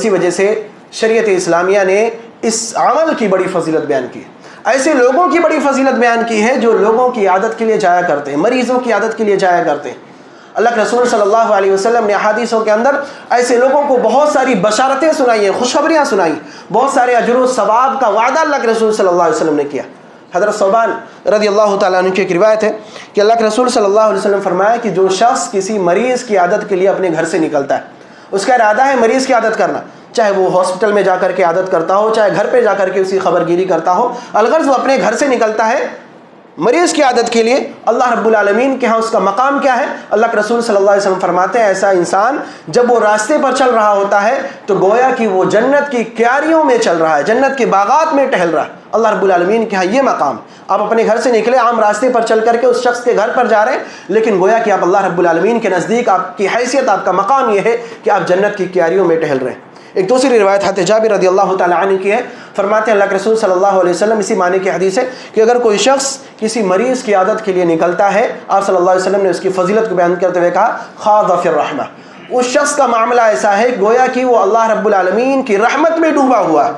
اسی وجہ سے شریعت اسلامیہ نے اس عمل کی بڑی فضیلت بیان کی ہے، ایسے لوگوں کی بڑی فضیلت بیان کی ہے جو لوگوں کی عادت کے لیے جایا کرتے ہیں، مریضوں کی عادت کے لیے جایا کرتے ہیں۔ اللہ کے رسول صلی اللہ علیہ وسلم نے احادیثوں کے اندر ایسے لوگوں کو بہت ساری بشارتیں سنائی ہیں، خوشخبریاں سنائی، بہت سارے اجر و ثواب کا وعدہ اللہ کے رسول صلی اللہ علیہ وسلم نے کیا۔ حضرت ثوبان رضی اللہ تعالیٰ عنہ کی ایک روایت ہے کہ اللہ کے رسول صلی اللہ علیہ وسلم فرمایا کہ جو شخص کسی مریض کی عادت کے لیے اپنے گھر سے نکلتا ہے، اس کا ارادہ ہے مریض کی عادت کرنا، چاہے وہ ہاسپٹل میں جا کر کے عادت کرتا ہو، چاہے گھر پہ جا کر کے اسی خبر گیری کرتا ہو، الغرض وہ اپنے گھر سے نکلتا ہے مریض کی عادت کے لیے، اللہ رب العالمین کے ہاں اس کا مقام کیا ہے؟ اللہ کے رسول صلی اللہ علیہ وسلم فرماتے ہیں ایسا انسان جب وہ راستے پر چل رہا ہوتا ہے تو گویا کہ وہ جنت کی کیاریوں میں چل رہا ہے، جنت کے باغات میں ٹہل رہا ہے۔ اللہ رب العالمین کے ہاں یہ مقام، آپ اپنے گھر سے نکلے عام راستے پر چل کر کے اس شخص کے گھر پر جا رہے ہیں، لیکن گویا کہ آپ اللہ رب العالمین کے نزدیک آپ کی حیثیت، آپ کا مقام یہ ہے کہ آپ جنت کی کیاریوں میں ٹہل رہے ہیں۔ ایک دوسری روایت حضرت جابر رضی اللہ تعالیٰ عنہ کی ہے، فرماتے ہیں اللہ کے رسول صلی اللہ علیہ وسلم اسی معنی کی حدیث ہے کہ اگر کوئی شخص کسی مریض کی عادت کے لیے نکلتا ہے، آپ صلی اللہ علیہ وسلم نے اس کی فضیلت کو بیان کرتے ہوئے کہا خاض فی الرحمہ، اس شخص کا معاملہ ایسا ہے گویا کہ وہ اللہ رب العالمین کی رحمت میں ڈوبا ہوا ہے۔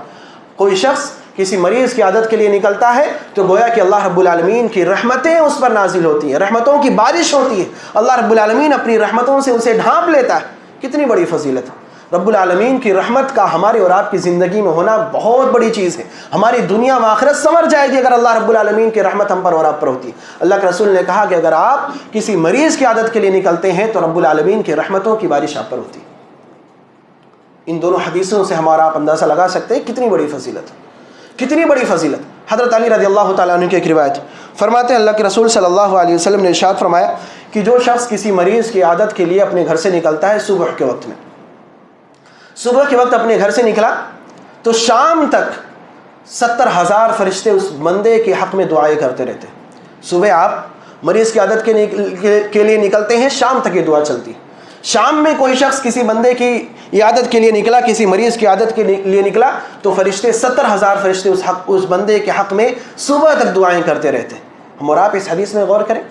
کوئی شخص کسی مریض کی عادت کے لیے نکلتا ہے تو گویا کہ اللہ رب العالمین کی رحمتیں اس پر نازل ہوتی ہیں، رحمتوں کی بارش ہوتی ہے، اللہ رب العالمین اپنی رحمتوں سے اسے ڈھانپ لیتا ہے۔ کتنی بڑی فضیلت ہے! رب العالمین کی رحمت کا ہمارے اور آپ کی زندگی میں ہونا بہت بڑی چیز ہے، ہماری دنیا و آخرت سنور جائے گی اگر اللہ رب العالمین کی رحمت ہم پر اور آپ پر ہوتی ہے۔ اللہ کے رسول نے کہا کہ اگر آپ کسی مریض کی عادت کے لیے نکلتے ہیں تو رب العالمین کی رحمتوں کی بارش آپ پر ہوتی ہے۔ ان دونوں حدیثوں سے ہمارا آپ اندازہ لگا سکتے ہیں کتنی بڑی فضیلت، کتنی بڑی فضیلت۔ حضرت علی رضی اللہ تعالیٰ عنہ کی ایک روایت فرماتے ہیں اللہ کے رسول صلی اللہ علیہ وسلم نے ارشاد فرمایا کہ جو شخص کسی مریض کی عادت کے لیے اپنے گھر سے نکلتا ہے صبح کے وقت میں، صبح کے وقت اپنے گھر سے نکلا تو شام تک 70,000 فرشتے اس بندے کے حق میں دعائیں کرتے رہتے۔ صبح آپ مریض کی عادت کے لیے نکلتے ہیں، شام تک یہ دعا چلتی۔ شام میں کوئی شخص کسی بندے کی عادت کے لیے نکلا، کسی مریض کی عادت کے لیے نکلا تو فرشتے 70,000 فرشتے اس بندے کے حق میں صبح تک دعائیں کرتے رہتے۔ ہم اور آپ اس حدیث میں غور کریں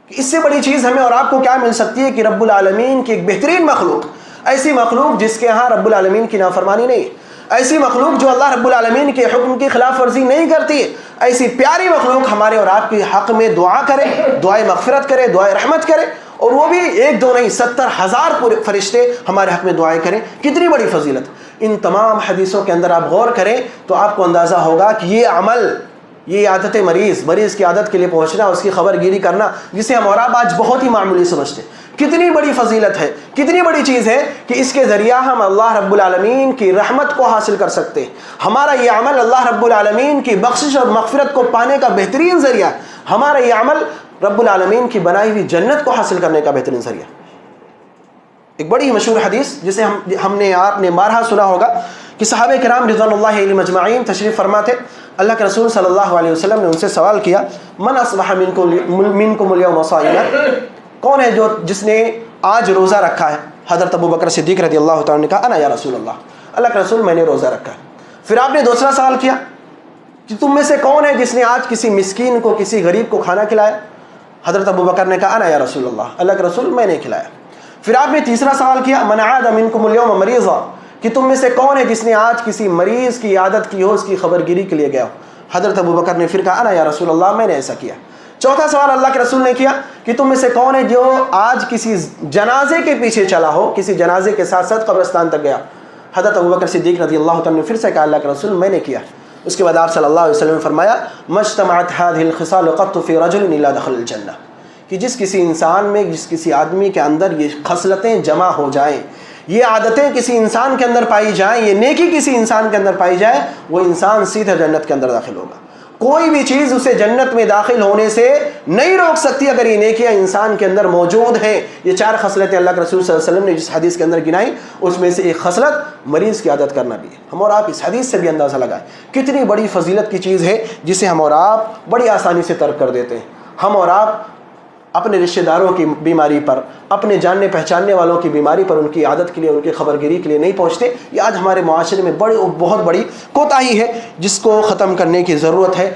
کہ اس سے بڑی چیز ہمیں اور آپ کو کیا مل سکتی ہے کہ رب العالمین کی ایک بہترین مخلوق، ایسی مخلوق جس کے ہاں رب العالمین کی نافرمانی نہیں، ایسی مخلوق جو اللہ رب العالمین کے حکم کی خلاف ورزی نہیں کرتی ہے، ایسی پیاری مخلوق ہمارے اور آپ کے حق میں دعا کرے، دعائے مغفرت کرے، دعائے رحمت کرے، اور وہ بھی ایک دو نہیں 70,000 فرشتے ہمارے حق میں دعائیں کریں۔ کتنی بڑی فضیلت! ان تمام حدیثوں کے اندر آپ غور کریں تو آپ کو اندازہ ہوگا کہ یہ عمل، یہ عادت مریض کی عادت کے لیے پہنچنا، اس کی خبر گیری کرنا، جسے ہم اور آپ آج بہت ہی معمولی سمجھتے ہیں، کتنی بڑی فضیلت ہے، کتنی بڑی چیز ہے کہ اس کے ذریعہ ہم اللہ رب العالمین کی رحمت کو حاصل کر سکتے ہیں۔ ہمارا یہ عمل اللہ رب العالمین کی بخشش اور مغفرت کو پانے کا بہترین ذریعہ، ہمارا یہ عمل رب العالمین کی بنائی ہوئی جنت کو حاصل کرنے کا بہترین ذریعہ۔ ایک بڑی مشہور حدیث جسے ہم نے آپ نے بارہا سنا ہوگا کہ صحابہ کرام رضوان اللہ علیہم اجمعین تشریف فرما تھے، اللہ کے رسول صلی اللہ علیہ وسلم نے ان سے سوال کیا من اصبح منکم اليوم صائما، کون ہے جس نے آج روزہ رکھا ہے؟ حضرت ابو بکر صدیق رضی اللہ تعالیٰ نے کہا انا یا رسول اللہ، اللہ کے رسول میں نے روزہ رکھا ہے۔ پھر آپ نے دوسرا سوال کیا کہ تم میں سے کون ہے جس نے آج کسی مسکین کو، کسی غریب کو کھانا کھلایا؟ حضرت ابو بکر نے کہا انا یا رسول اللہ، اللہ کے رسول میں نے کھلایا۔ پھر آپ نے تیسرا سوال کیا من عاد منکم اليوم مریضا، کہ تم میں سے کون ہے جس نے آج کسی مریض کی عادت کی ہو، اس کی خبر گیری کے لیے گیا ہو؟ حضرت ابو بکر نے پھر کہا انا یا رسول اللہ، میں نے ایسا کیا۔ چوتھا سوال اللہ کے رسول نے کیا کہ تم میں سے کون ہے جو آج کسی جنازے کے پیچھے چلا ہو، کسی جنازے کے ساتھ ساتھ قبرستان تک گیا؟ حضرت ابو بکر صدیق رضی اللہ تعالیٰ نے پھر سے کہا اللہ کے رسول میں نے کیا۔ اس کے بعد آپ صلی اللہ علیہ وسلم نے فرمایا مجتمعت هذه الخصال قط في رجل الا دخل الجنہ، کہ جس کسی انسان میں، جس کسی آدمی کے اندر یہ خصلتیں جمع ہو جائیں، یہ عادتیں کسی انسان کے اندر پائی جائیں، یہ نیکی کسی انسان کے اندر پائی جائے، وہ انسان سیدھا جنت کے اندر داخل ہوگا۔ کوئی بھی چیز اسے جنت میں داخل ہونے سے نہیں روک سکتی اگر یہ نیکیاں انسان کے اندر موجود ہیں۔ یہ 4 خصلتیں اللہ کے رسول صلی اللہ علیہ وسلم نے جس حدیث کے اندر گنائی، اس میں سے ایک خصلت مریض کی عادت کرنا بھی ہے۔ ہم اور آپ اس حدیث سے بھی اندازہ لگائیں کتنی بڑی فضیلت کی چیز ہے جسے ہم اور آپ بڑی آسانی سے ترک کر دیتے ہیں۔ ہم اور آپ اپنے رشتہ داروں کی بیماری پر، اپنے جاننے پہچاننے والوں کی بیماری پر ان کی عادت کے لیے، ان کی خبر گیری کے لیے نہیں پہنچتے۔ یہ آج ہمارے معاشرے میں بہت بڑی کوتاہی ہے جس کو ختم کرنے کی ضرورت ہے۔